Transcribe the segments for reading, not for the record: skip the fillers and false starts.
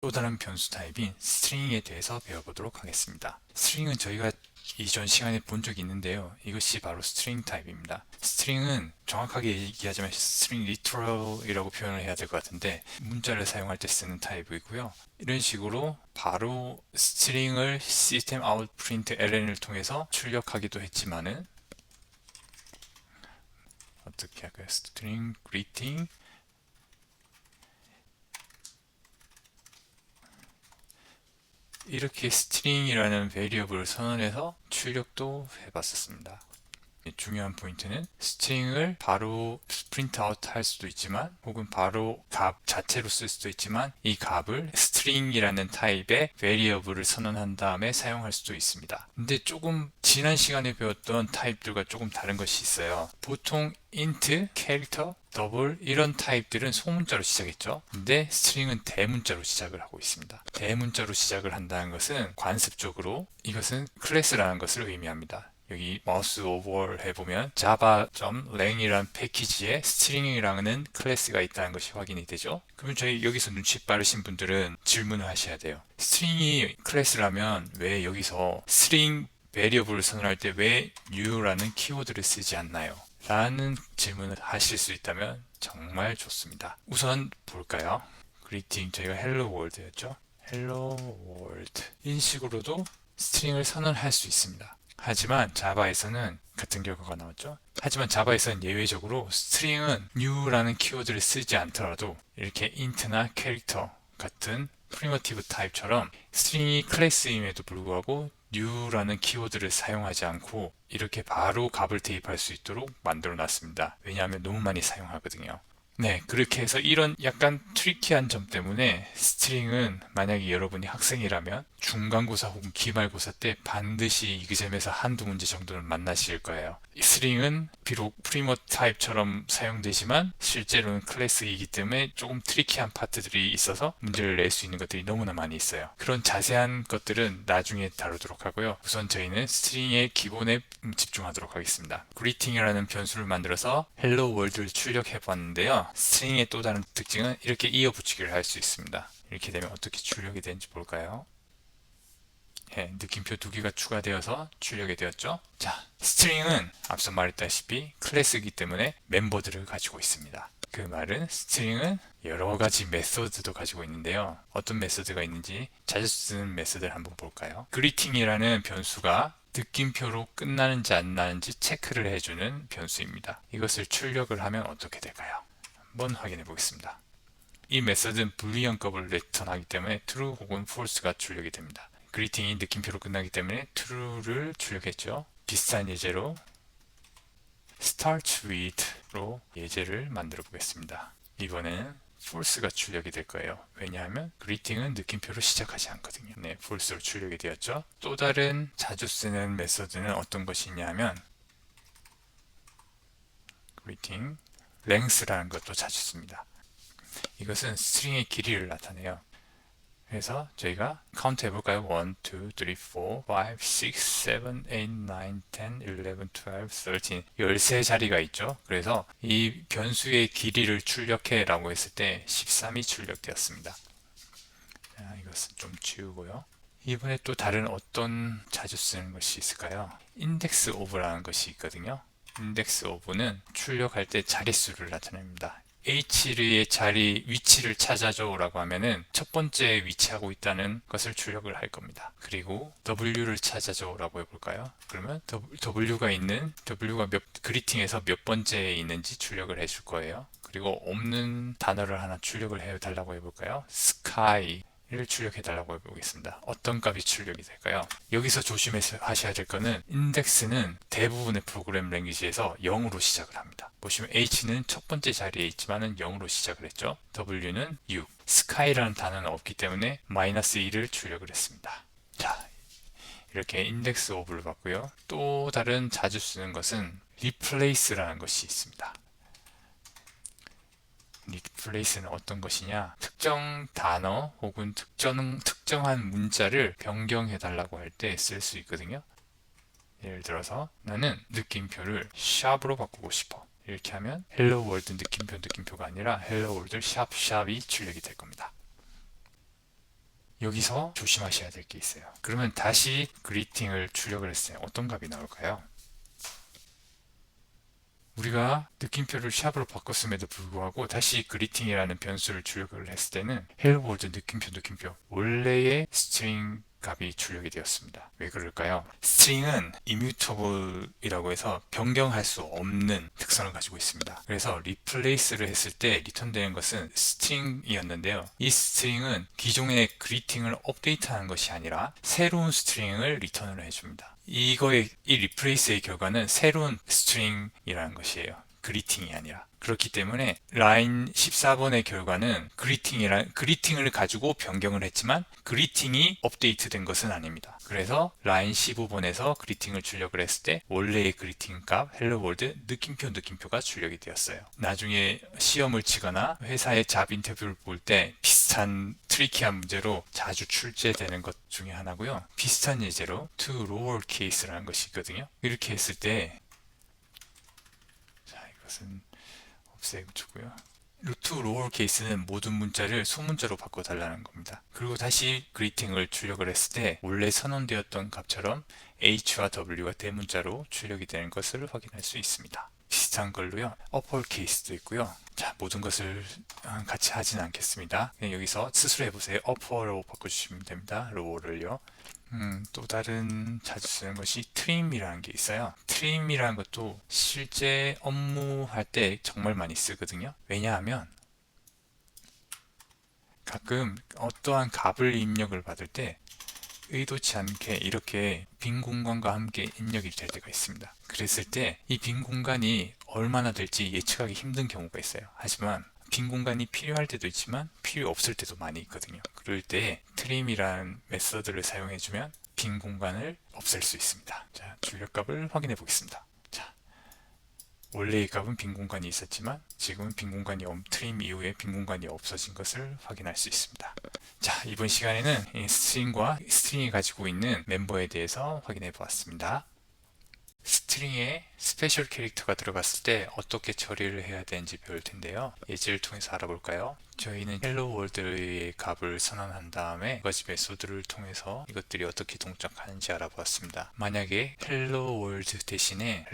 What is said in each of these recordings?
또 다른 변수 타입인 스트링에 대해서 배워보도록 하겠습니다. 스트링은 저희가 이전 시간에 본 적이 있는데요. 이것이 바로 스트링 타입입니다. 스트링은 정확하게 얘기하자면 스트링 리터럴이라고 표현을 해야 될 것 같은데 문자를 사용할 때 쓰는 타입이고요. 이런 식으로 바로 스트링을 시스템 아웃 프린트 ln을 통해서 출력하기도 했지만은 어떻게 할까요? 스트링 greeting 이렇게 스트링이라는 베리어블을 선언해서 출력도 해봤었습니다. 중요한 포인트는 스트링을 바로 프린트 아웃 할 수도 있지만 혹은 바로 값 자체로 쓸 수도 있지만 이 값을 스트링이라는 타입의 베리어블을 선언한 다음에 사용할 수도 있습니다. 근데 조금 지난 시간에 배웠던 타입들과 조금 다른 것이 있어요. 보통 int, 캐릭터, 더블 이런 타입들은 소문자로 시작했죠. 근데 스트링은 대문자로 시작을 하고 있습니다. 대문자로 시작을 한다는 것은 관습적으로 이것은 클래스라는 것을 의미합니다. 여기 마우스 오버를 해보면 java.lang이라는 패키지에 스트링이라는 클래스가 있다는 것이 확인이 되죠. 그러면 저희 여기서 눈치 빠르신 분들은 질문을 하셔야 돼요. 스트링이 클래스라면 왜 여기서 스트링 베리어블을 선언할 때 왜 new라는 키워드를 쓰지 않나요? 라는 질문을 하실 수 있다면 정말 좋습니다. 우선 볼까요? greeting 저희가 hello world였죠. hello world 인식으로도 스트링을 선언할 수 있습니다. 하지만 자바에서는 같은 결과가 나왔죠. 하지만 자바에서는 예외적으로 스트링은 new라는 키워드를 쓰지 않더라도 이렇게 int나 캐릭터 같은 프리미티브 타입처럼 스트링이 클래스임에도 불구하고 new라는 키워드를 사용하지 않고 이렇게 바로 값을 대입할 수 있도록 만들어 놨습니다. 왜냐하면 너무 많이 사용하거든요. 네, 그렇게 해서 이런 약간 트리키한 점 때문에 스트링은 만약에 여러분이 학생이라면 중간고사 혹은 기말고사 때 반드시 이 점에서 한두 문제 정도는 만나실 거예요. 이 스트링은 비록 프리머 타입처럼 사용되지만 실제로는 클래스이기 때문에 조금 트리키한 파트들이 있어서 문제를 낼 수 있는 것들이 너무나 많이 있어요. 그런 자세한 것들은 나중에 다루도록 하고요. 우선 저희는 스트링의 기본에 집중하도록 하겠습니다. greeting이라는 변수를 만들어서 hello world를 출력해 봤는데요. 스트링의 또 다른 특징은 이렇게 이어붙이기를 할 수 있습니다. 이렇게 되면 어떻게 출력이 되는지 볼까요? 예, 느낌표 두 개가 추가되어서 출력이 되었죠. 자, 스트링은 앞서 말했다시피 클래스이기 때문에 멤버들을 가지고 있습니다. 그 말은 스트링은 여러 가지 메소드도 가지고 있는데요. 어떤 메소드가 있는지 자주 쓰는 메소드를 한번 볼까요? greeting이라는 변수가 느낌표로 끝나는지 안 나는지 체크를 해주는 변수입니다. 이것을 출력을 하면 어떻게 될까요? 한번 확인해 보겠습니다. 이 메소드는 불리한 값을 리턴하기 때문에 true 혹은 false가 출력이 됩니다. greeting이 느낌표로 끝나기 때문에 true를 출력했죠. 비슷한 예제로 start with로 예제를 만들어 보겠습니다. 이번에는 false가 출력이 될 거예요. 왜냐하면 greeting은 느낌표로 시작하지 않거든요. 네, false로 출력이 되었죠. 또 다른 자주 쓰는 메소드는 어떤 것이냐면 greeting length라는 것도 자주 씁니다. 이것은 스트링의 길이를 나타내요. 그래서 저희가 카운트 해볼까요? 1, 2, 3, 4, 5, 6, 7, 8, 9, 10, 11, 12, 13 13자리가 있죠. 그래서 이 변수의 길이를 출력해 라고 했을 때 13이 출력되었습니다. 자, 이것은 좀 지우고요. 이번에 또 다른 어떤 자주 쓰는 것이 있을까요? 인덱스 오브라는 것이 있거든요. 인덱스 오브는 출력할 때 자릿수를 나타냅니다. H의 자리 위치를 찾아줘 라고 하면은 첫 번째 위치하고 있다는 것을 출력을 할 겁니다. 그리고 W를 찾아줘 라고 해볼까요? 그러면 W가 그리팅에서 몇 번째에 있는지 출력을 해줄 거예요. 그리고 없는 단어를 하나 출력을 해달라고 해볼까요? Sky 를 출력해 달라고 해보겠습니다. 어떤 값이 출력이 될까요? 여기서 조심하셔야 될 거는 인덱스는 대부분의 프로그램 랭귀지에서 0으로 시작을 합니다. 보시면 H는 첫 번째 자리에 있지만은 0으로 시작을 했죠. W는 6, sky라는 단어는 없기 때문에 마이너스 1을 출력을 했습니다. 자, 이렇게 인덱스 오브를 봤고요. 또 다른 자주 쓰는 것은 replace라는 것이 있습니다. replace는 어떤 것이냐? 특정 단어 혹은 특정한 문자를 변경해 달라고 할 때 쓸 수 있거든요. 예를 들어서 나는 느낌표를 샵으로 바꾸고 싶어. 이렇게 하면 hello world 느낌표가 아니라 hello world 샵이 출력이 될 겁니다. 여기서 조심하셔야 될 게 있어요. 그러면 다시 그리팅을 출력을 했어요. 어떤 값이 나올까요? 우리가 느낌표를 샵으로 바꿨음에도 불구하고 다시 그리팅이라는 변수를 출력을 했을 때는 헬로 월드 느낌표 원래의 스트링 값이 출력이 되었습니다. 왜 그럴까요? 스트링은 immutable이라고 해서 변경할 수 없는 특성을 가지고 있습니다. 그래서 replace를 했을 때 리턴되는 것은 스트링이었는데요. 이 스트링은 기존의 그리팅을 업데이트하는 것이 아니라 새로운 스트링을 리턴을 해줍니다. 이 replace의 결과는 새로운 스트링이라는 것이에요. 그리팅이 아니라. 그렇기 때문에 라인 14번의 결과는 그리팅을 가지고 변경을 했지만 그리팅이 업데이트된 것은 아닙니다. 그래서 라인 15번에서 그리팅을 출력을 했을 때 원래의 그리팅 값 헬로 월드 느낌표가 출력이 되었어요. 나중에 시험을 치거나 회사의 잡 인터뷰를 볼 때 비슷한 트리키한 문제로 자주 출제되는 것 중에 하나고요. 비슷한 예제로 to lower case라는 것이 있거든요. 이렇게 했을 때 자, 이것은 없애고 주고요. 루트 로어 케이스는 모든 문자를 소문자로 바꿔달라는 겁니다. 그리고 다시 그리팅을 출력을 했을 때 원래 선언되었던 값처럼 H와 W가 대문자로 출력이 되는 것을 확인할 수 있습니다. 비슷한 걸로요. 어퍼 케이스도 있고요. 자, 모든 것을 같이 하진 않겠습니다. 그냥 여기서 스스로 해보세요. 어퍼로 바꿔주시면 됩니다. 로어를요. 또 다른 자주 쓰는 것이 트림이라는 게 있어요. 트림이라는 것도 실제 업무할 때 정말 많이 쓰거든요. 왜냐하면 가끔 어떠한 값을 입력을 받을 때 의도치 않게 이렇게 빈 공간과 함께 입력이 될 때가 있습니다. 그랬을 때 이 빈 공간이 얼마나 될지 예측하기 힘든 경우가 있어요. 하지만 빈 공간이 필요할 때도 있지만 필요 없을 때도 많이 있거든요. 그럴 때 트림이라는 메서드를 사용해주면 빈 공간을 없앨 수 있습니다. 자, 출력값을 확인해 보겠습니다. 자, 원래의 값은 빈 공간이 있었지만 지금은 트림 이후에 빈 공간이 없어진 것을 확인할 수 있습니다. 자, 이번 시간에는 이 스트링이 가지고 있는 멤버에 대해서 확인해 보았습니다. 스트링에 스페셜 캐릭터가 들어갔을 때 어떻게 처리를 해야 되는지 배울 텐데요. 예제를 통해서 알아볼까요? 저희는 헬로 월드의 값을 선언한 다음에 여러 가지 메소드를 통해서 이것들이 어떻게 동작하는지 알아보았습니다. 만약에 헬로 월드 대신에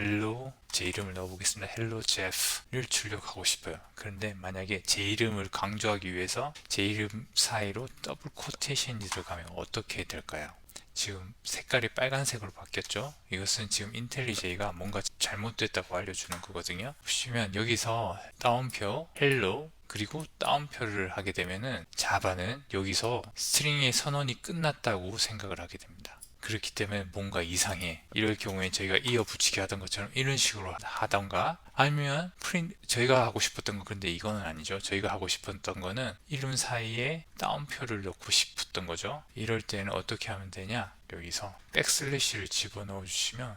제 이름을 넣어보겠습니다. 헬로 제프를 출력하고 싶어요. 그런데 만약에 제 이름을 강조하기 위해서 제 이름 사이로 더블 코테이션이 들어가면 어떻게 될까요? 지금 색깔이 빨간색으로 바뀌었죠. 이것은 지금 인텔리제이가 뭔가 잘못됐다고 알려주는 거거든요. 보시면 여기서 다운표 헬로 그리고 다운표를 하게 되면은 자바는 여기서 스트링의 선언이 끝났다고 생각을 하게 됩니다. 그렇기 때문에 뭔가 이상해. 이럴 경우에 저희가 이어 붙이기 하던 것처럼 이런 식으로 하던가 아니면 저희가 하고 싶었던 거 근데 이거는 아니죠. 저희가 하고 싶었던 거는 이름 사이에 다운표를 넣고 싶었던 거죠. 이럴 때는 어떻게 하면 되냐? 여기서 백슬래시를 집어넣어 주시면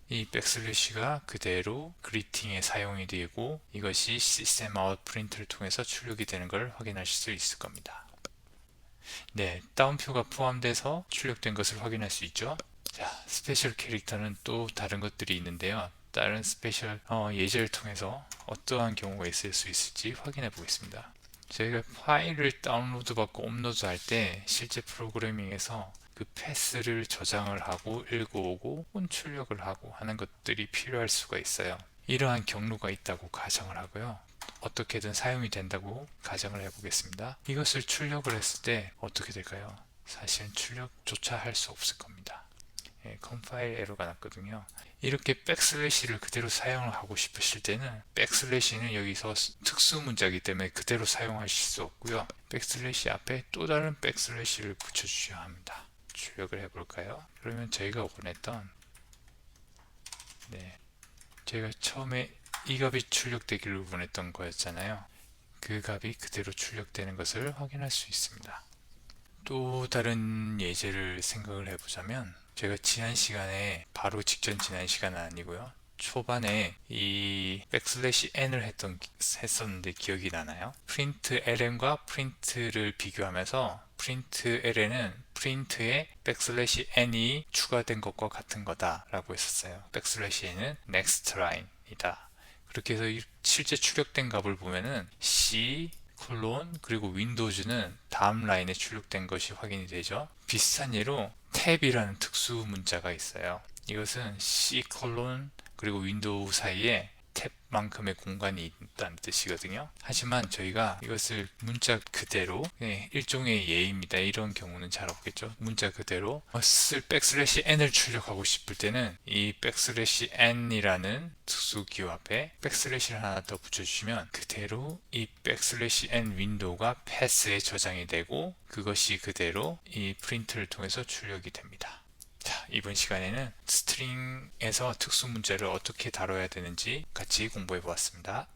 이 백슬래시가 그대로 그리팅에 사용이 되고 이것이 시스템 아웃 프린트를 통해서 출력이 되는 걸 확인하실 수 있을 겁니다. 네, 다운표가 포함돼서 출력된 것을 확인할 수 있죠. 자, 스페셜 캐릭터는 또 다른 것들이 있는데요. 다른 스페셜 예제를 통해서 어떠한 경우가 있을 수 있을지 확인해 보겠습니다. 저희가 파일을 다운로드 받고 업로드 할 때 실제 프로그래밍에서 그 패스를 저장을 하고 읽어오고 혹은 출력을 하고 하는 것들이 필요할 수가 있어요. 이러한 경로가 있다고 가정을 하고요. 어떻게든 사용이 된다고 가정을 해보겠습니다. 이것을 출력을 했을 때 어떻게 될까요? 사실은 출력조차 할 수 없을 겁니다. 컴파일 에러가 났거든요. 이렇게 백슬래시를 그대로 사용을 하고 싶으실 때는 백슬래시는 여기서 특수 문자이기 때문에 그대로 사용하실 수 없고요. 백슬래시 앞에 또 다른 백슬래시를 붙여주셔야 합니다. 출력을 해볼까요? 그러면 저희가 원했던 저희가 처음에 이 값이 출력되기를 원했던 거였잖아요. 그 값이 그대로 출력되는 것을 확인할 수 있습니다. 또 다른 예제를 생각을 해보자면 제가 지난 시간에 바로 직전 지난 시간은 아니고요. 초반에 이 백슬래시 n을 했었는데 기억이 나나요? 프린트 ln과 프린트를 비교하면서 프린트 ln은 프린트에 백슬래시 n이 추가된 것과 같은 거다 라고 했었어요. 백슬래시 n은 next line 이다. 그렇게 해서 실제 출력된 값을 보면은 C, 콜론 그리고 윈도우즈는 다음 라인에 출력된 것이 확인이 되죠. 비슷한 예로 탭이라는 특수 문자가 있어요. 이것은 C 콜론 그리고 윈도우 사이에 탭만큼의 공간이 있다는 뜻이거든요. 하지만 저희가 이것을 문자 그대로 일종의 예입니다. 이런 경우는 잘 없겠죠. 문자 그대로 백슬래시 n을 출력하고 싶을 때는 이 백슬래시 n이라는 특수 기호 앞에 백슬래시를 하나 더 붙여주시면 그대로 이 백슬래시 n 윈도우가 패스에 저장이 되고 그것이 그대로 이 프린트를 통해서 출력이 됩니다. 자, 이번 시간에는 스트링에서 특수 문자를 어떻게 다뤄야 되는지 같이 공부해 보았습니다.